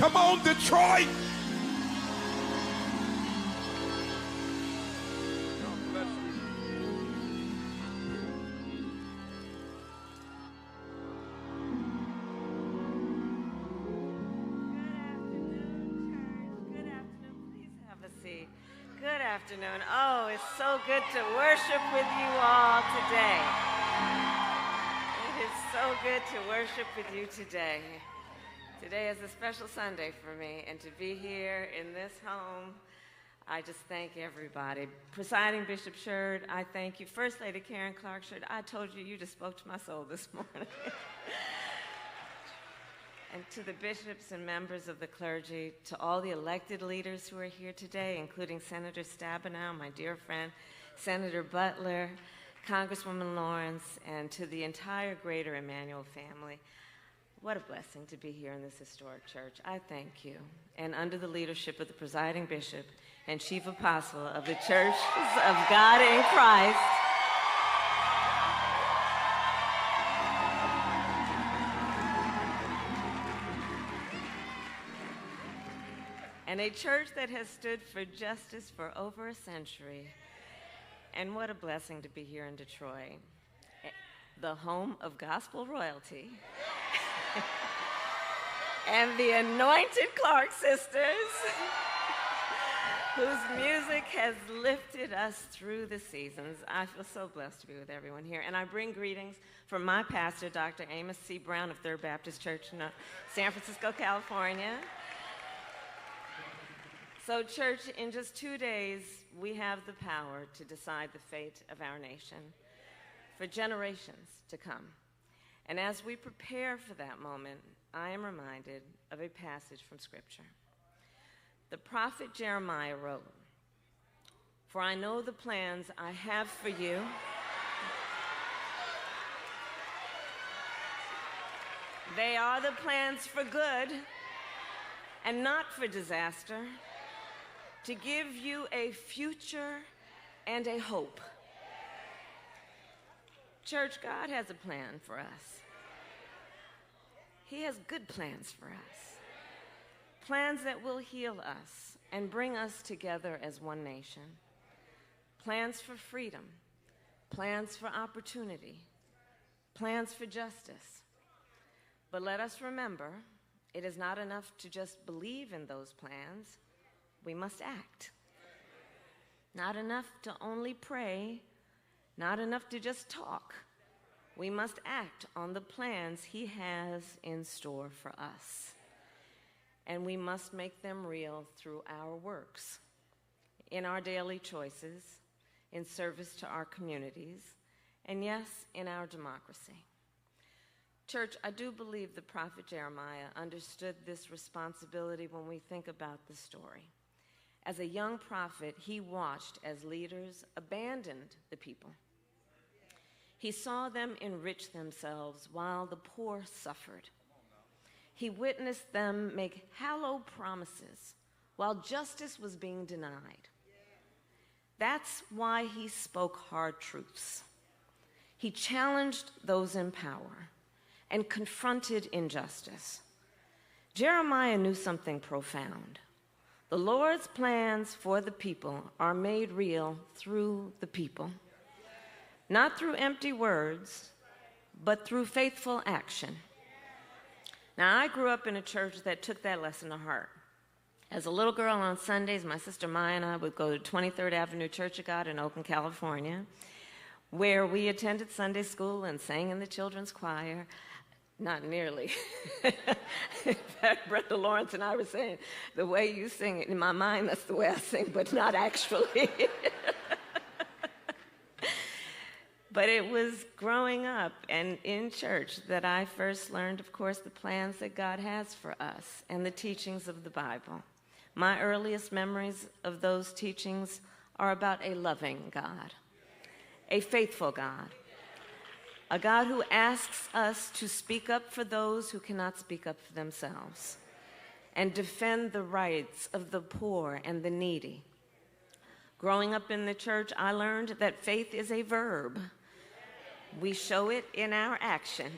Come on, Detroit. Good afternoon. Oh, it's so good to worship with you all today. It is so good to worship with you today. Today is a special Sunday for me, and to be here in this home, I just thank everybody. Presiding Bishop Sherd, I thank you. First Lady Karen Clark Sherd, I told you, you just spoke to my soul this morning. And to the bishops and members of the clergy, to all the elected leaders who are here today, including Senator Stabenow, my dear friend, Senator Butler, Congresswoman Lawrence, and to the entire Greater Emmanuel family. What a blessing to be here in this historic church. I thank you. And under the leadership of the presiding bishop and chief apostle of the Church of God in Christ, and a church that has stood for justice for over a century. And what a blessing to be here in Detroit, the home of gospel royalty, and the anointed Clark sisters, whose music has lifted us through the seasons. I feel so blessed to be with everyone here. And I bring greetings from my pastor, Dr. Amos C. Brown of Third Baptist Church in San Francisco, California. So, church, in just 2 days, we have the power to decide the fate of our nation for generations to come. And as we prepare for that moment, I am reminded of a passage from Scripture. The prophet Jeremiah wrote, "For I know the plans I have for you, they are the plans for good and not for disaster, to give you a future and a hope." Church, God has a plan for us. He has good plans for us. Plans that will heal us and bring us together as one nation. Plans for freedom. Plans for opportunity. Plans for justice. But let us remember, it is not enough to just believe in those plans. We must act. Not enough to only pray, not enough to just talk. We must act on the plans He has in store for us. And we must make them real through our works, in our daily choices, in service to our communities, and yes, in our democracy. Church, I do believe the prophet Jeremiah understood this responsibility when we think about the story. As a young prophet, he watched as leaders abandoned the people. He saw them enrich themselves while the poor suffered. He witnessed them make hallowed promises while justice was being denied. That's why he spoke hard truths. He challenged those in power and confronted injustice. Jeremiah knew something profound. The Lord's plans for the people are made real through the people, not through empty words, but through faithful action. Now, I grew up in a church that took that lesson to heart. As a little girl on Sundays, my sister Maya and I would go to 23rd Avenue Church of God in Oakland, California, where we attended Sunday school and sang in the children's choir. Not nearly. In fact, Brenda Lawrence and I were saying, the way you sing it, in my mind, that's the way I sing, but not actually. But it was growing up and in church that I first learned, of course, the plans that God has for us and the teachings of the Bible. My earliest memories of those teachings are about a loving God, a faithful God, a God who asks us to speak up for those who cannot speak up for themselves and defend the rights of the poor and the needy. Growing up in the church, I learned that faith is a verb. We show it in our action.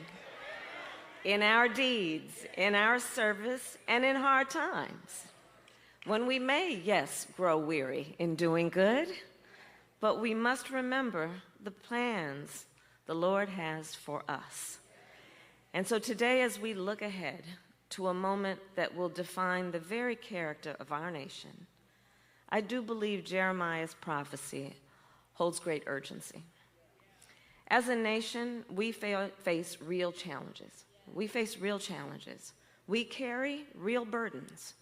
in our deeds, in our service, and in hard times. When we may, yes, grow weary in doing good, but we must remember the plans the Lord has for us. And so today, as we look ahead to a moment that will define the very character of our nation, I do believe Jeremiah's prophecy holds great urgency. As a nation, we face real challenges. We face real challenges. We carry real burdens.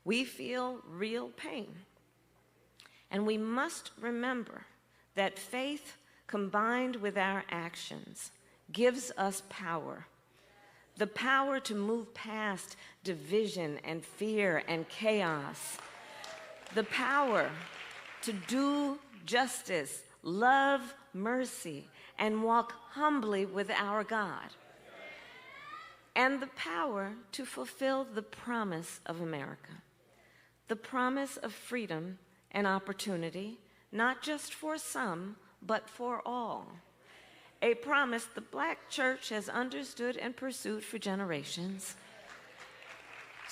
We feel real pain. And we must remember that faith combined with our actions gives us power. The power to move past division and fear and chaos. The power to do justice, love mercy, and walk humbly with our God. And the power to fulfill the promise of America. The promise of freedom and opportunity, not just for some, but for all. A promise the Black church has understood and pursued for generations.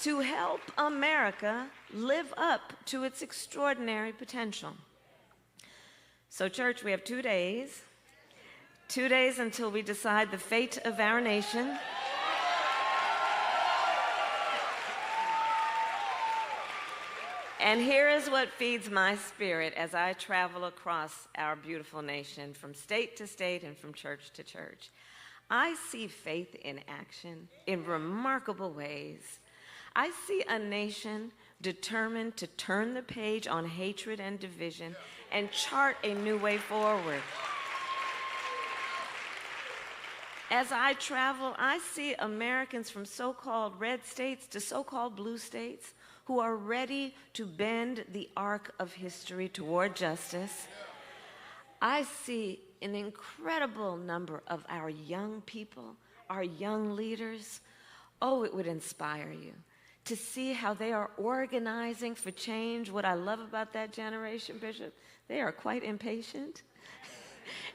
To help America live up to its extraordinary potential. So, church, we have 2 days. 2 days until we decide the fate of our nation. And here is what feeds my spirit as I travel across our beautiful nation from state to state and from church to church. I see faith in action in remarkable ways. I see a nation determined to turn the page on hatred and division and chart a new way forward. As I travel, I see Americans from so-called red states to so-called blue states who are ready to bend the arc of history toward justice. I see an incredible number of our young people, our young leaders. Oh, it would inspire you to see how they are organizing for change. What I love about that generation, Bishop, they are quite impatient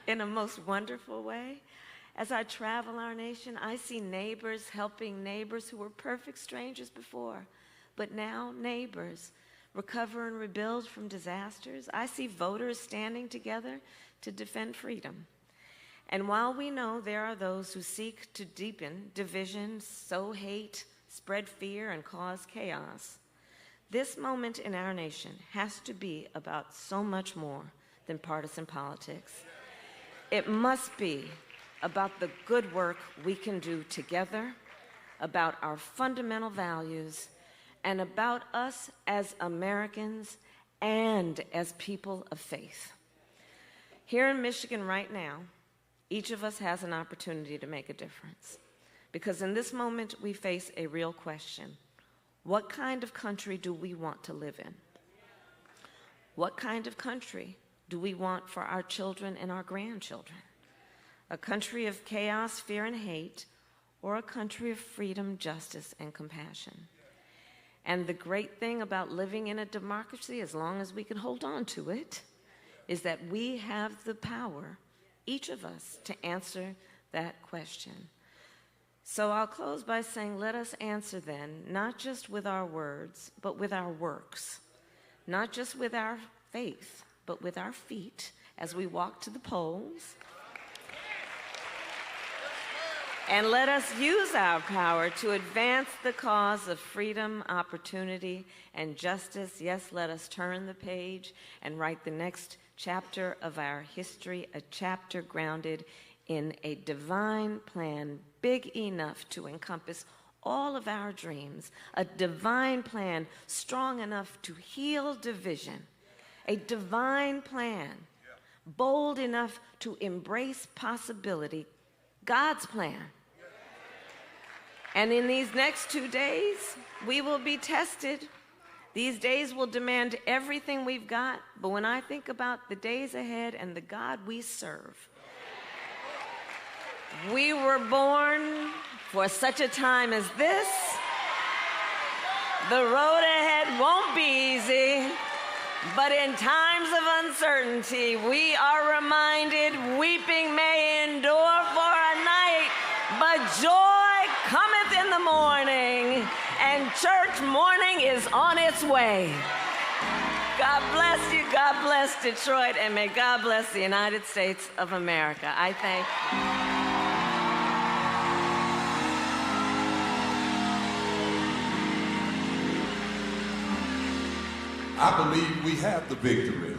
in a most wonderful way. As I travel our nation, I see neighbors helping neighbors who were perfect strangers before, but now neighbors recover and rebuild from disasters. I see voters standing together to defend freedom. And while we know there are those who seek to deepen division, sow hate, spread fear, and cause chaos, this moment in our nation has to be about so much more than partisan politics. It must be about the good work we can do together, about our fundamental values, and about us as Americans and as people of faith. Here in Michigan right now, each of us has an opportunity to make a difference. Because in this moment, we face a real question. What kind of country do we want to live in? What kind of country do we want for our children and our grandchildren? A country of chaos, fear, and hate, or a country of freedom, justice, and compassion? And the great thing about living in a democracy, as long as we can hold on to it, is that we have the power, each of us, to answer that question. So I'll close by saying, let us answer then, not just with our words, but with our works. Not just with our faith, but with our feet as we walk to the polls. And let us use our power to advance the cause of freedom, opportunity, and justice. Yes, let us turn the page and write the next chapter of our history, a chapter grounded in a divine plan big enough to encompass all of our dreams, a divine plan strong enough to heal division, a divine plan bold enough to embrace possibility, God's plan. And in these next 2 days, we will be tested. These days will demand everything we've got, but when I think about the days ahead and the God we serve, we were born for such a time as this. The road ahead won't be easy, but in times of uncertainty, we are reminded weeping may endure for a night, but joy cometh in the morning, and church morning is on its way. God bless you, God bless Detroit, and may God bless the United States of America. I thank you. I believe we have the victory.